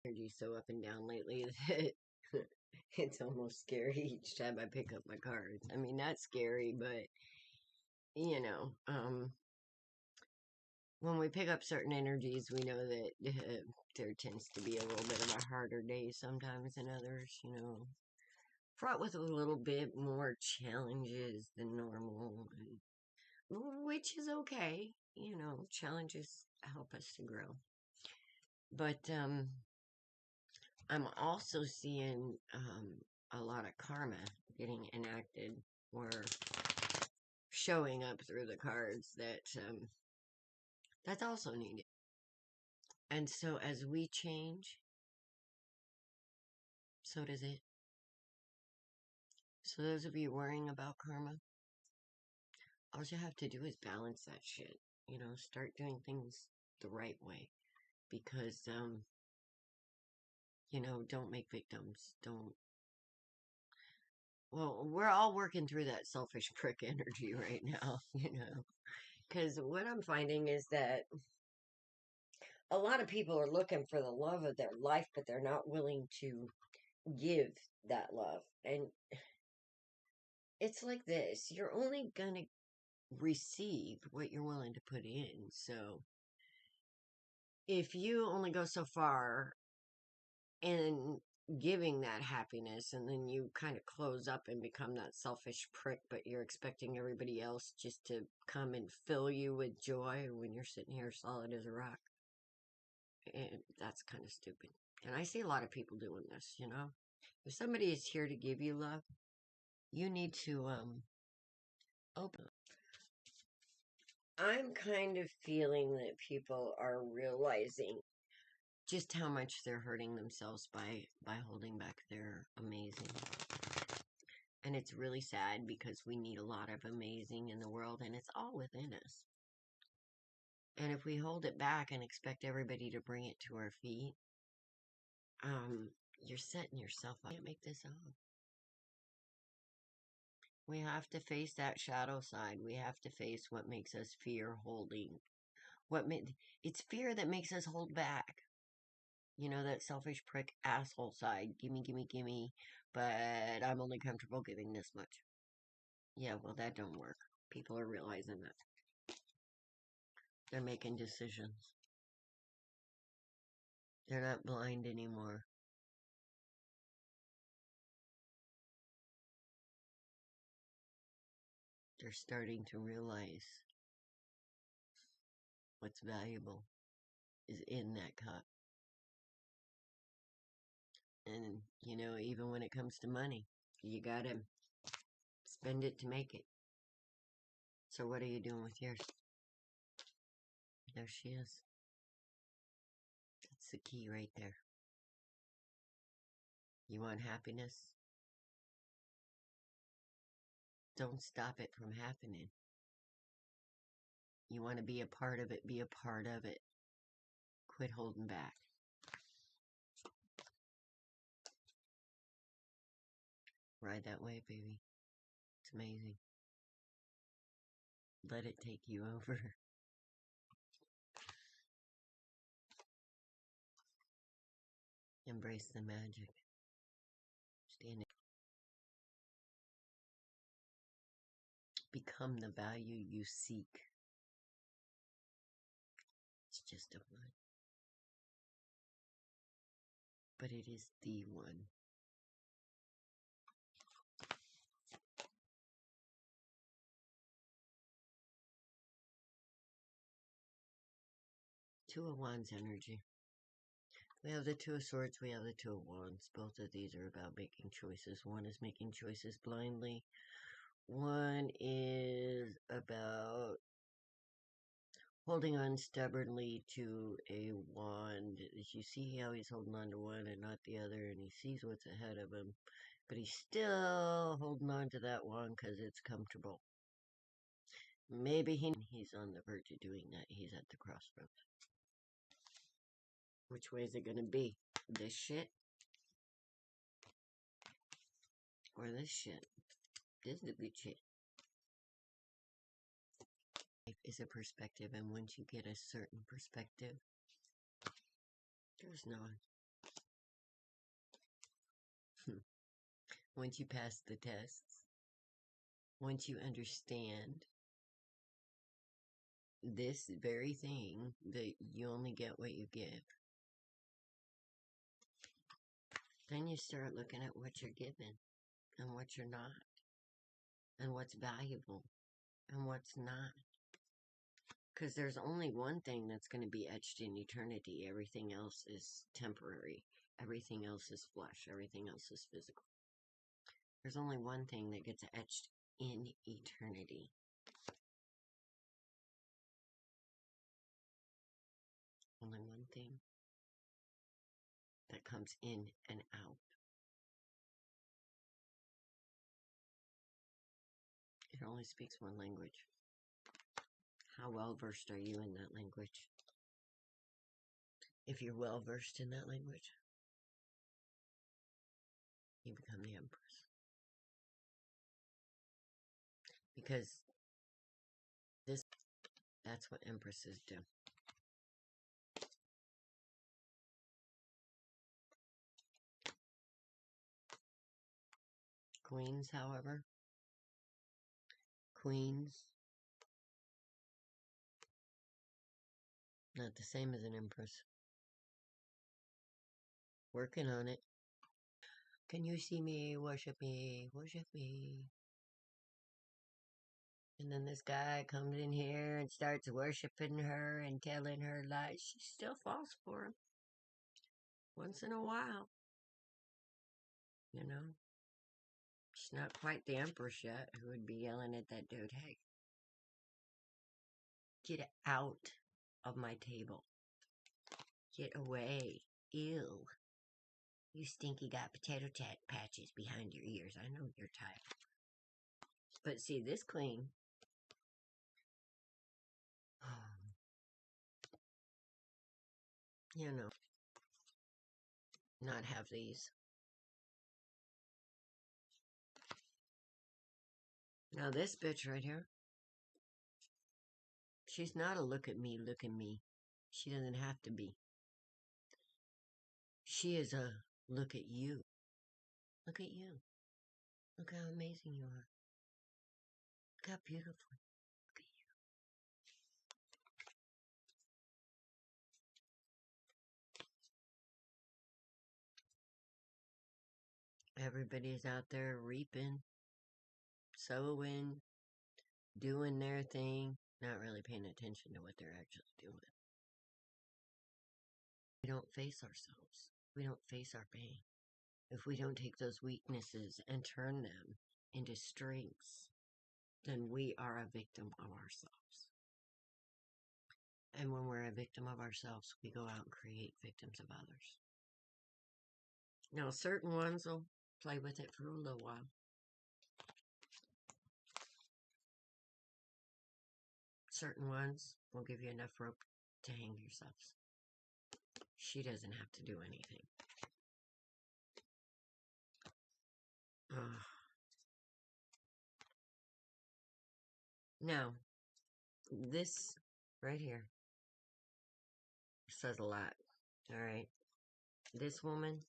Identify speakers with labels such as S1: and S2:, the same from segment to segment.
S1: Energy so up and down lately that it's almost scary each time I pick up my cards. I mean, not scary, but you know, when we pick up certain energies, we know that there tends to be a little bit of a harder day sometimes than others, fraught with a little bit more challenges than normal, which is okay. Challenges help us to grow. But I'm also seeing a lot of karma getting enacted or showing up through the cards that's also needed. And so as we change, so does it. So those of you worrying about karma, all you have to do is balance that shit. Start doing things the right way. Because, don't make victims. Don't. Well, we're all working through that selfish prick energy right now, Because what I'm finding is that a lot of people are looking for the love of their life, but they're not willing to give that love. And it's like this, you're only going to receive what you're willing to put in. So if you only go so far in giving that happiness and then you kind of close up and become that selfish prick, but you're expecting everybody else just to come and fill you with joy when you're sitting here solid as a rock, and that's kind of stupid. And I see a lot of people doing this. If somebody is here to give you love, you need to open. I'm kind of feeling that people are realizing just how much they're hurting themselves by holding back their amazing. And it's really sad because we need a lot of amazing in the world, and it's all within us. And if we hold it back and expect everybody to bring it to our feet, you're setting yourself up. You can't make this up. We have to face that shadow side. We have to face what makes us fear holding. It's fear that makes us hold back. That selfish prick asshole side. Gimme, gimme, gimme. But I'm only comfortable giving this much. Yeah, well, that don't work. People are realizing that. They're making decisions. They're not blind anymore. They're starting to realize what's valuable is in that cup. And, even when it comes to money, you gotta spend it to make it. So what are you doing with yours? There she is. That's the key right there. You want happiness? Don't stop it from happening. You want to be a part of it, be a part of it. Quit holding back. Ride that wave, baby. It's amazing. Let it take you over. Embrace the magic. Stand it. Become the value you seek. It's just a one. But it is the one. Two of Wands energy. We have the Two of Swords, we have the Two of Wands. Both of these are about making choices. One is making choices blindly. One is about holding on stubbornly to a wand. You see how he's holding on to one and not the other, and he sees what's ahead of him, but he's still holding on to that wand because it's comfortable. Maybe he's on the verge of doing that. He's at the crossroads. Which way is it going to be? This shit? Or this shit? This is the good shit. Life is a perspective, and once you get a certain perspective, there's none. once you pass the tests, once you understand this very thing that you only get what you give, then you start looking at what you're given and what you're not, and what's valuable and what's not. Because there's only one thing that's going to be etched in eternity. Everything else is temporary. Everything else is flesh. Everything else is physical. There's only one thing that gets etched in eternity. Only one thing that comes in and out. It only speaks one language. How well versed are you in that language? If you're well versed in that language, you become the Empress. Because that's what Empresses do. Queens, however, not the same as an Empress. Working on it. Can you see me? Worship me. Worship me. And then this guy comes in here and starts worshiping her and telling her lies. She still falls for him. Once in a while. You know? She's not quite the Empress yet who would be yelling at that dude, hey, get out of my table. Get away. Ew. You stinky got potato patches behind your ears. I know you're tired. But see, this queen, you know, not have these. Now this bitch right here, she's not a look at me, look at me. She doesn't have to be. She is a look at you. Look at you. Look how amazing you are. Look how beautiful. Look at you. Everybody's out there reaping, sowing, doing their thing, not really paying attention to what they're actually doing. We don't face ourselves. We don't face our pain. If we don't take those weaknesses and turn them into strengths, then we are a victim of ourselves. And when we're a victim of ourselves, we go out and create victims of others. Now, certain ones will play with it for a little while. Certain ones will give you enough rope to hang yourselves. She doesn't have to do anything. Now, this right here says a lot. All right. This woman,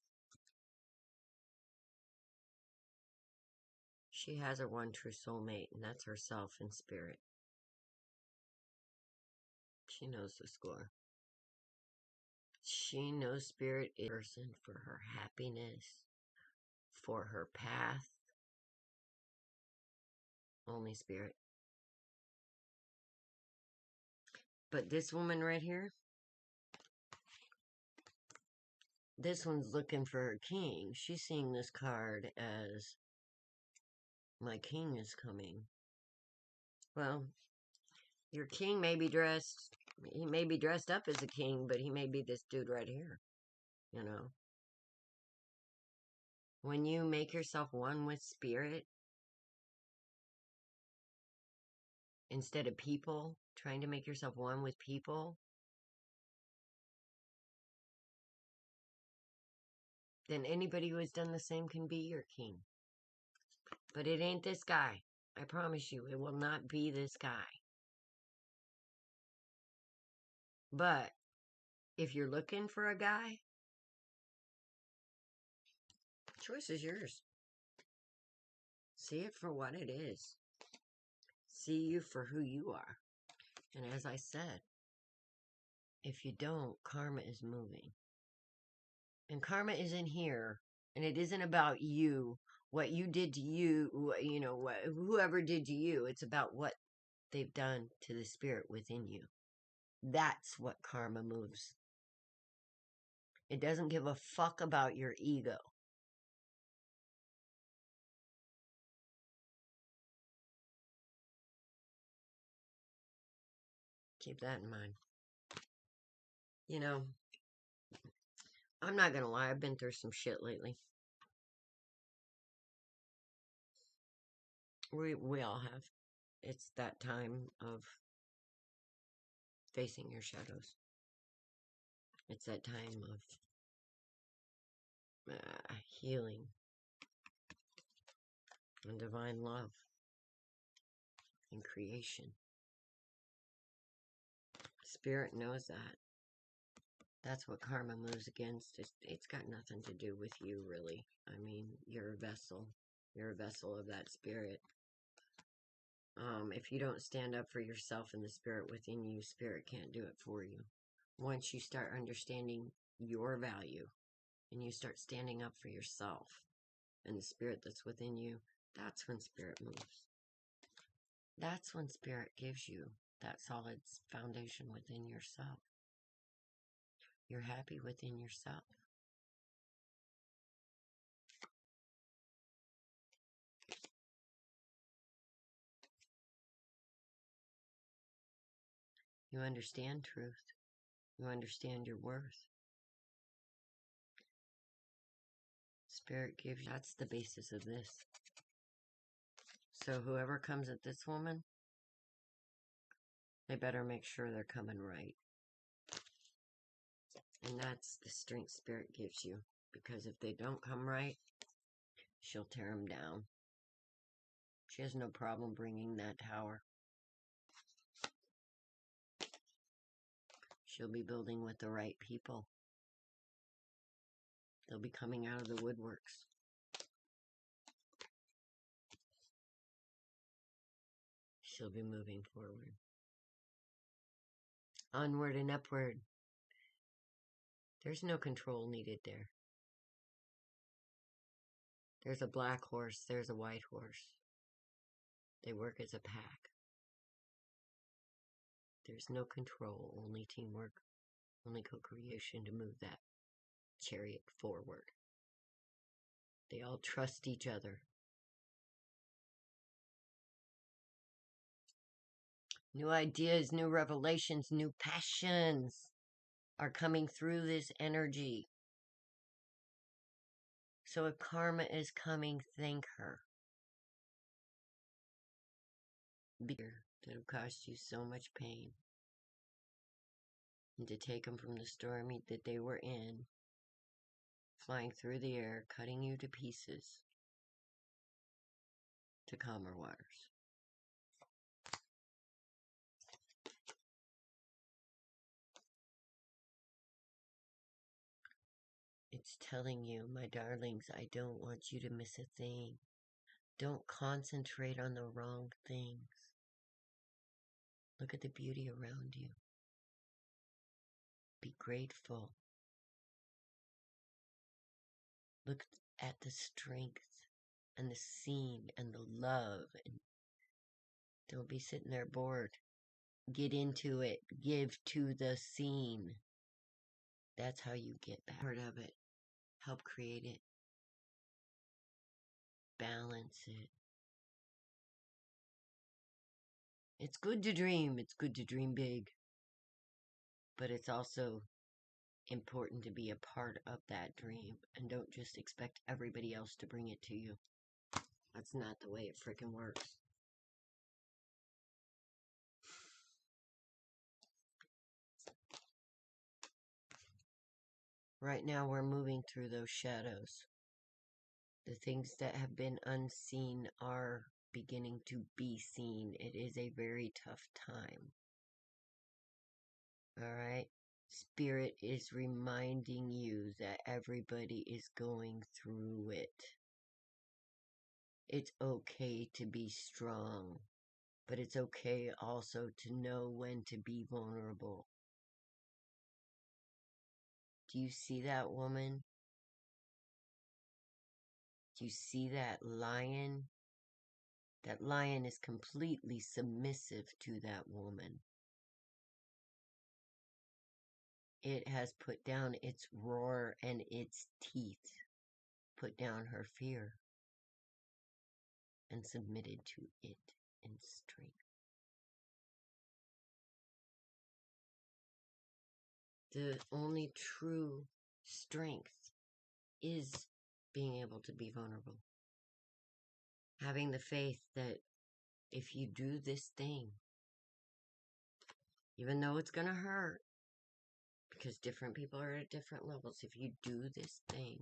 S1: she has her one true soulmate, and that's herself in spirit. She knows the score. She knows spirit is a person for her happiness, for her path. Only spirit. But this woman right here, this one's looking for her king. She's seeing this card as, my king is coming. Well, your king may be dressed, he may be dressed up as a king, but he may be this dude right here, you know. When you make yourself one with spirit, instead of people, trying to make yourself one with people, then anybody who has done the same can be your king. But it ain't this guy. I promise you, it will not be this guy. But if you're looking for a guy, choice is yours. See it for what it is. See you for who you are. And as I said, if you don't, karma is moving. And karma isn't here. And it isn't about you, what you did to you, whoever did to you. It's about what they've done to the spirit within you. That's what karma moves. It doesn't give a fuck about your ego. Keep that in mind. I'm not gonna lie, I've been through some shit lately. We all have. It's that time of facing your shadows. It's that time of healing and divine love and creation. Spirit knows that. That's what karma moves against. It's got nothing to do with you, really. I mean, you're a vessel. You're a vessel of that spirit. If you don't stand up for yourself and the spirit within you, spirit can't do it for you. Once you start understanding your value and you start standing up for yourself and the spirit that's within you, that's when spirit moves. That's when spirit gives you that solid foundation within yourself. You're happy within yourself. You understand truth. You understand your worth. Spirit gives you. That's the basis of this. So whoever comes at this woman, they better make sure they're coming right. And that's the strength spirit gives you. Because if they don't come right, she'll tear them down. She has no problem bringing that tower. She'll be building with the right people. They'll be coming out of the woodworks. She'll be moving forward. Onward and upward. There's no control needed there. There's a black horse. There's a white horse. They work as a pack. There's no control, only teamwork, only co-creation to move that chariot forward. They all trust each other. New ideas, new revelations, new passions are coming through this energy. So if karma is coming, thank her. That have caused you so much pain. And to take them from the storm that they were in, flying through the air, cutting you to pieces, to calmer waters. It's telling you, my darlings, I don't want you to miss a thing. Don't concentrate on the wrong things. Look at the beauty around you. Be grateful. Look at the strength and the scene and the love. And don't be sitting there bored. Get into it. Give to the scene. That's how you get back. Part of it. Help create it. Balance it. It's good to dream. It's good to dream big. But it's also important to be a part of that dream. And don't just expect everybody else to bring it to you. That's not the way it frickin' works. Right now we're moving through those shadows. The things that have been unseen are beginning to be seen. It is a very tough time. Alright? Spirit is reminding you that everybody is going through it. It's okay to be strong, but it's okay also to know when to be vulnerable. Do you see that woman? Do you see that lion? That lion is completely submissive to that woman. It has put down its roar and its teeth, put down her fear, and submitted to it in strength. The only true strength is being able to be vulnerable. Having the faith that if you do this thing, even though it's going to hurt, because different people are at different levels, if you do this thing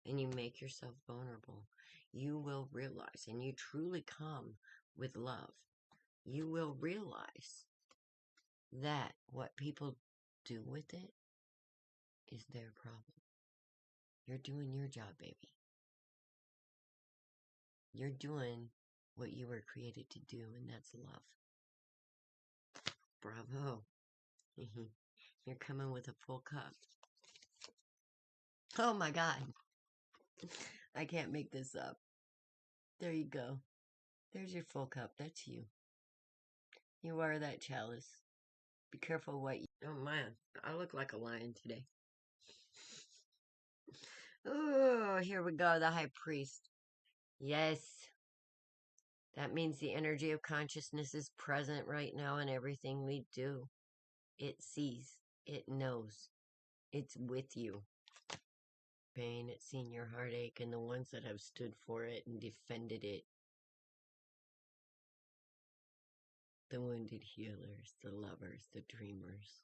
S1: and you make yourself vulnerable, you will realize, and you truly come with love, you will realize that what people do with it is their problem. You're doing your job, baby. You're doing what you were created to do, and that's love. Bravo. You're coming with a full cup. Oh my God. I can't make this up. There you go. There's your full cup. That's you. You are that chalice. Be careful what you... Oh man, I look like a lion today. Oh, here we go, the high priest. Yes. That means the energy of consciousness is present right now in everything we do. It sees. It knows. It's with you. Pain, it's seen your heartache, and the ones that have stood for it and defended it. The wounded healers, the lovers, the dreamers.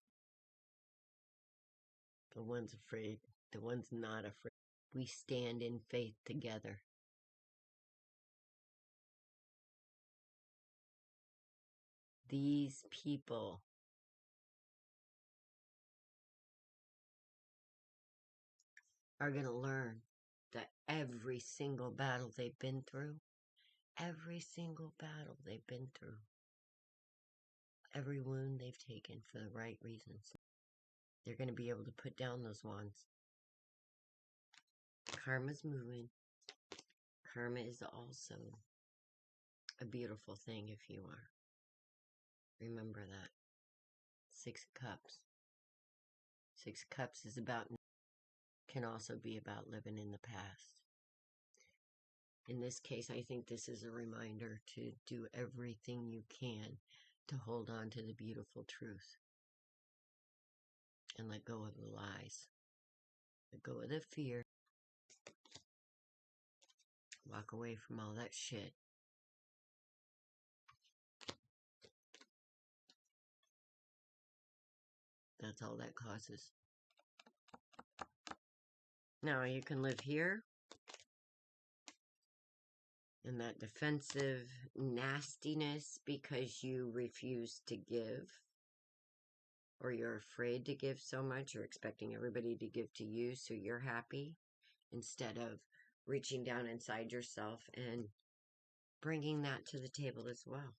S1: The ones afraid, the ones not afraid. We stand in faith together. These people are going to learn that every single battle they've been through, every single battle they've been through, every wound they've taken for the right reasons, they're going to be able to put down those wands. Karma's moving. Karma is also a beautiful thing if you are. Remember that. 6 cups. 6 cups is about, can also be about living in the past. In this case, I think this is a reminder to do everything you can to hold on to the beautiful truth. And let go of the lies. Let go of the fear. Walk away from all that shit. That's all that causes. Now, you can live here in that defensive nastiness because you refuse to give, or you're afraid to give so much, you're expecting everybody to give to you so you're happy, instead of reaching down inside yourself and bringing that to the table as well.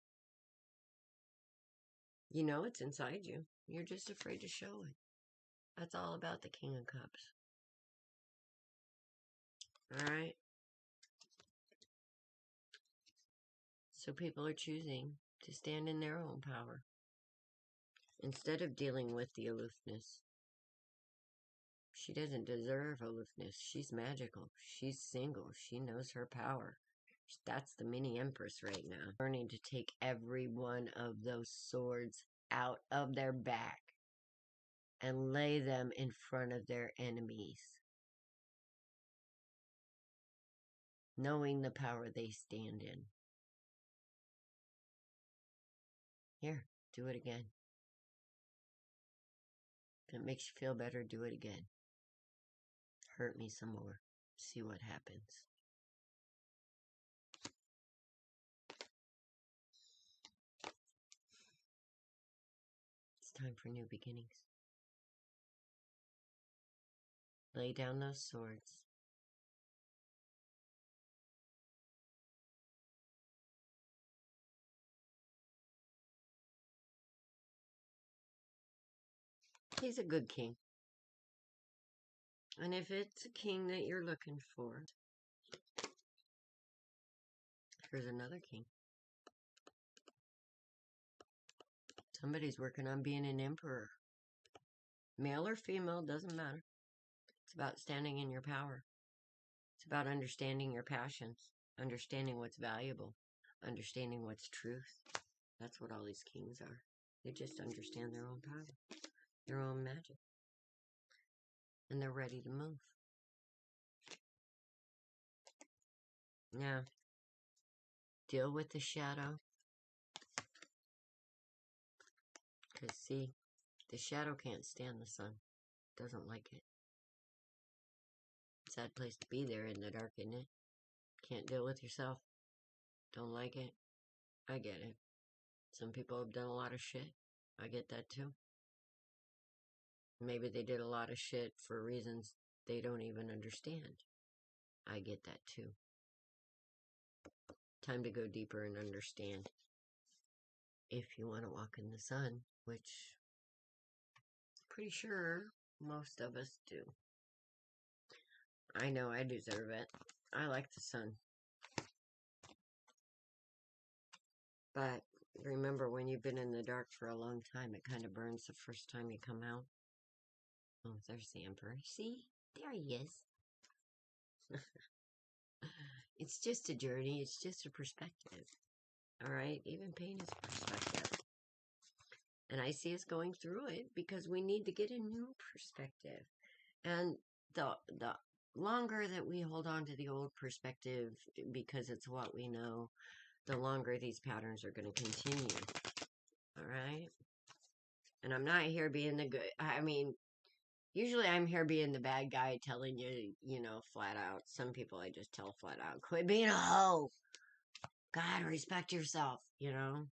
S1: You know it's inside you. You're just afraid to show it. That's all about the King of Cups. Alright? So people are choosing to stand in their own power instead of dealing with the aloofness. She doesn't deserve aloofness. She's magical. She's single. She knows her power. That's the mini empress right now. Learning to take every one of those swords out of their back and lay them in front of their enemies. Knowing the power they stand in. Here, do it again. If it makes you feel better, do it again. Hurt me some more. See what happens. It's time for new beginnings. Lay down those swords. He's a good king. And if it's a king that you're looking for, here's another king. Somebody's working on being an emperor. Male or female, doesn't matter. It's about standing in your power. It's about understanding your passions, understanding what's valuable, understanding what's truth. That's what all these kings are. They just understand their own power, their own magic. And they're ready to move. Now, deal with the shadow. Because, see, the shadow can't stand the sun. Doesn't like it. Sad place to be there in the dark, isn't it? Can't deal with yourself. Don't like it. I get it. Some people have done a lot of shit. I get that too. Maybe they did a lot of shit for reasons they don't even understand. I get that too. Time to go deeper and understand. If you want to walk in the sun, which I'm pretty sure most of us do. I know I deserve it. I like the sun. But remember, when you've been in the dark for a long time, it kind of burns the first time you come out. Oh, there's the Emperor. See? There he is. It's just a journey. It's just a perspective. Alright? Even pain is perspective. And I see us going through it because we need to get a new perspective. And the longer that we hold on to the old perspective because it's what we know, the longer these patterns are going to continue. Alright? And I'm not here being the good. I mean, usually I'm here being the bad guy telling you, you know, flat out. Some people I just tell flat out, quit being a hoe. God, respect yourself, you know.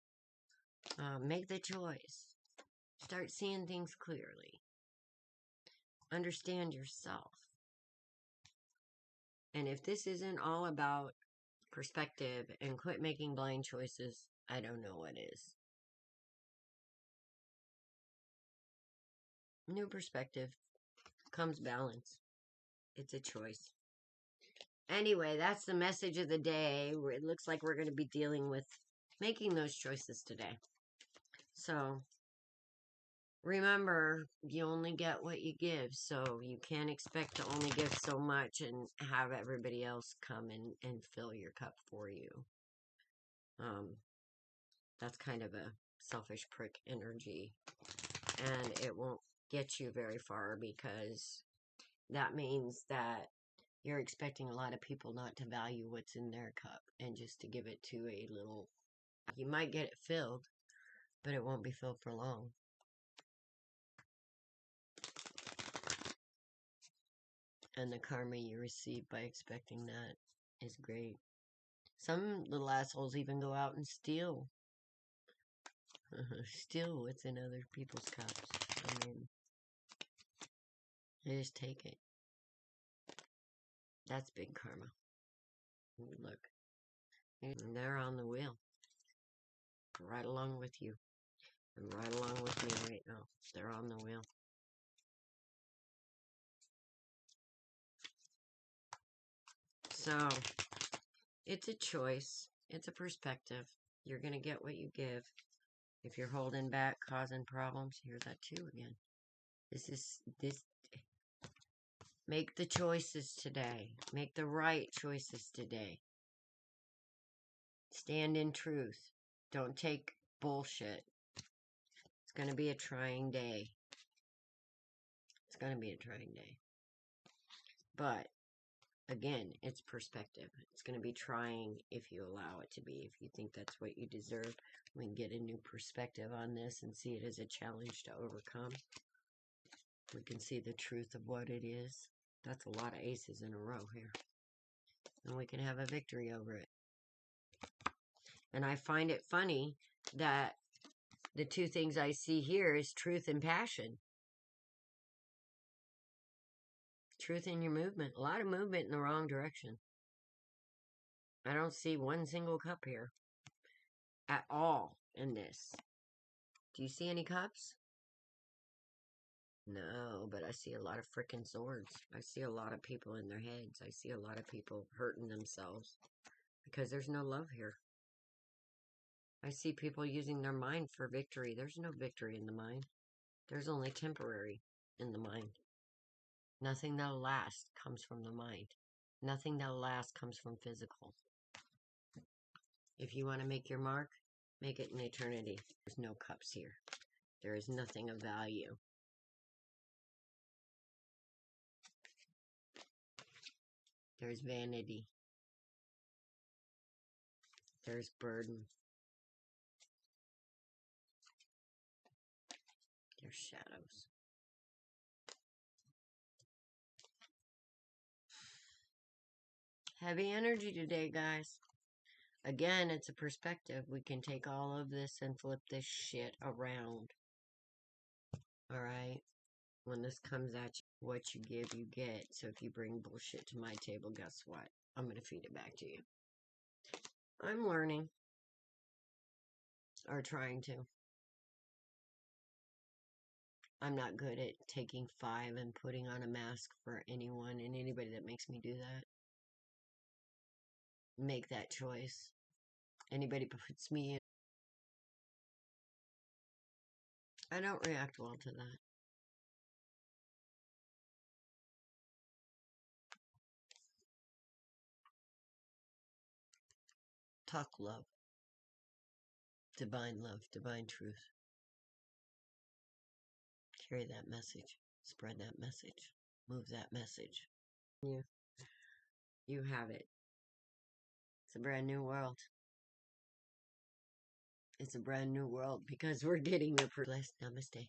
S1: Make the choice. Start seeing things clearly. Understand yourself. And if this isn't all about perspective and quit making blind choices, I don't know what is. New perspective comes balance. It's a choice. Anyway, that's the message of the day. It looks like we're going to be dealing with making those choices today. So, remember, you only get what you give. So, you can't expect to only give so much and have everybody else come and fill your cup for you. That's kind of a selfish prick energy. And it won't get you very far because that means that you're expecting a lot of people not to value what's in their cup and just to give it to a little. You might get it filled, but it won't be filled for long. And the karma you receive by expecting that is great. Some little assholes even go out and steal. Steal what's in other people's cups. I mean, they just take it. That's big karma. Look. They're on the wheel. Right along with you. And right along with me right now. They're on the wheel. So, it's a choice. It's a perspective. You're going to get what you give. If you're holding back, causing problems, here's that too again. This. Make the choices today. Make the right choices today. Stand in truth. Don't take bullshit. It's going to be a trying day. It's going to be a trying day. But, again, it's perspective. It's going to be trying if you allow it to be. If you think that's what you deserve, we can get a new perspective on this and see it as a challenge to overcome. We can see the truth of what it is. That's a lot of aces in a row here. And we can have a victory over it. And I find it funny that the two things I see here is truth and passion. Truth in your movement. A lot of movement in the wrong direction. I don't see one single cup here. At all in this. Do you see any cups? No, but I see a lot of freaking swords. I see a lot of people in their heads. I see a lot of people hurting themselves because there's no love here. I see people using their mind for victory. There's no victory in the mind. There's only temporary in the mind. Nothing that'll last comes from the mind. Nothing that'll last comes from physical. If you want to make your mark, make it in eternity. There's no cups here. There is nothing of value. There's vanity. There's burden. There's shadows. Heavy energy today, guys. Again, it's a perspective. We can take all of this and flip this shit around. Alright? When this comes at you, what you give, you get. So if you bring bullshit to my table, guess what? I'm going to feed it back to you. I'm learning. Or trying to. I'm not good at taking 5 and putting on a mask for anyone and anybody that makes me do that. Make that choice. Anybody puts me in. I don't react well to that. Talk love. Divine love. Divine truth. Carry that message. Spread that message. Move that message. You have it. It's a brand new world. It's a brand new world because we're getting the blessed. Namaste.